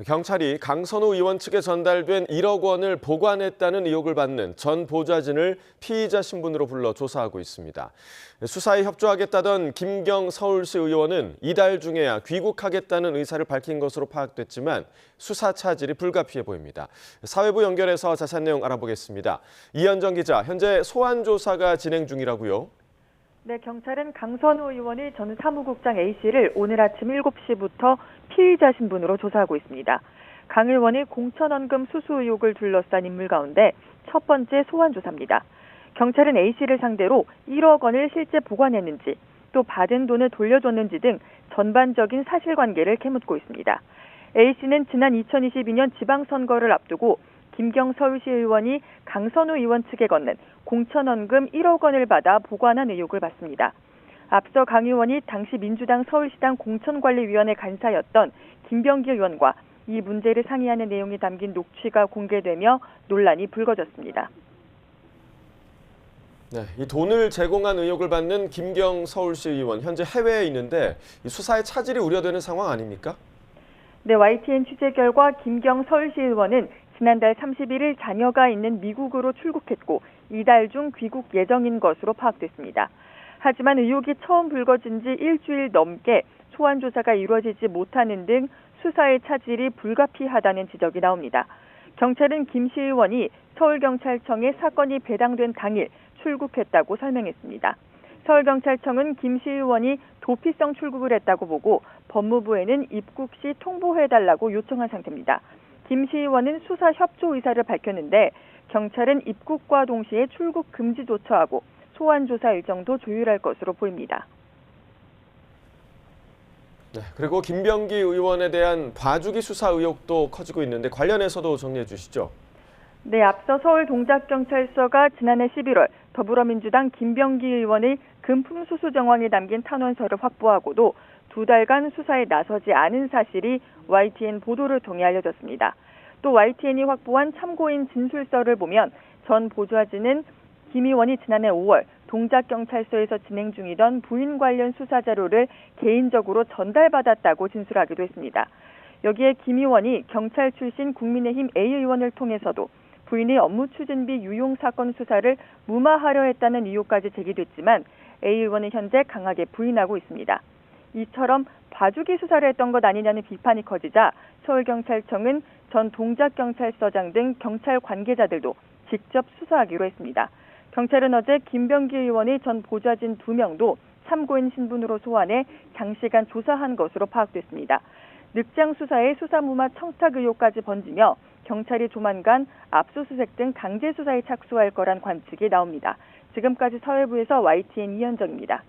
경찰이 강선우 의원 측에 전달된 1억 원을 보관했다는 의혹을 받는 전 보좌진을 피의자 신분으로 불러 조사하고 있습니다. 수사에 협조하겠다던 김경 서울시 의원은 이달 중에야 귀국하겠다는 의사를 밝힌 것으로 파악됐지만 수사 차질이 불가피해 보입니다. 사회부 연결해서 자세한 내용 알아보겠습니다. 이현정 기자, 현재 소환 조사가 진행 중이라고요? 네, 경찰은 강선우 의원이 전 사무국장 A씨를 오늘 아침 7시부터 피의자 신분으로 조사하고 있습니다. 강 의원이 공천원금 수수 의혹을 둘러싼 인물 가운데 첫 번째 소환 조사입니다. 경찰은 A씨를 상대로 1억 원을 실제 보관했는지, 또 받은 돈을 돌려줬는지 등 전반적인 사실관계를 캐묻고 있습니다. A씨는 지난 2022년 지방선거를 앞두고 김경 서울시 의원이 강선우 의원 측에 건넨 공천원금 1억 원을 받아 보관한 의혹을 받습니다. 앞서 강 의원이 당시 민주당 서울시당 공천관리위원회 간사였던 김병기 의원과 이 문제를 상의하는 내용이 담긴 녹취가 공개되며 논란이 불거졌습니다. 네, 이 돈을 제공한 의혹을 받는 김경 서울시 의원, 현재 해외에 있는데 이 수사에 차질이 우려되는 상황 아닙니까? 네, YTN 취재 결과 김경 서울시 의원은 지난달 31일 자녀가 있는 미국으로 출국했고 이달 중 귀국 예정인 것으로 파악됐습니다. 하지만 의혹이 처음 불거진 지 일주일 넘게 소환 조사가 이루어지지 못하는 등 수사의 차질이 불가피하다는 지적이 나옵니다. 경찰은 김 시 의원이 서울경찰청에 사건이 배당된 당일 출국했다고 설명했습니다. 서울경찰청은 김 시 의원이 도피성 출국을 했다고 보고 법무부에는 입국 시 통보해달라고 요청한 상태입니다. 김 시 의원은 수사 협조 의사를 밝혔는데 경찰은 입국과 동시에 출국 금지 조처하고 소환 조사 일정도 조율할 것으로 보입니다. 네, 그리고 김병기 의원에 대한 봐주기 수사 의혹도 커지고 있는데 관련해서도 정리해 주시죠. 네, 앞서 서울동작경찰서가 지난해 11월 더불어민주당 김병기 의원의 금품수수 정황이 담긴 탄원서를 확보하고도 2달간 수사에 나서지 않은 사실이 YTN 보도를 통해 알려졌습니다. 또 YTN이 확보한 참고인 진술서를 보면 전 보좌진은 김 의원이 지난해 5월 동작경찰서에서 진행 중이던 부인 관련 수사 자료를 개인적으로 전달받았다고 진술하기도 했습니다. 여기에 김 의원이 경찰 출신 국민의힘 A 의원을 통해서도 부인의 업무 추진비 유용 사건 수사를 무마하려 했다는 의혹까지 제기됐지만 A 의원은 현재 강하게 부인하고 있습니다. 이처럼 봐주기 수사를 했던 것 아니냐는 비판이 커지자 서울경찰청은 전 동작경찰서장 등 경찰 관계자들도 직접 수사하기로 했습니다. 경찰은 어제 김병기 의원의 전 보좌진 2명도 참고인 신분으로 소환해 장시간 조사한 것으로 파악됐습니다. 늑장 수사에 수사무마 청탁 의혹까지 번지며 경찰이 조만간 압수수색 등 강제 수사에 착수할 거란 관측이 나옵니다. 지금까지 사회부에서 YTN 이현정입니다.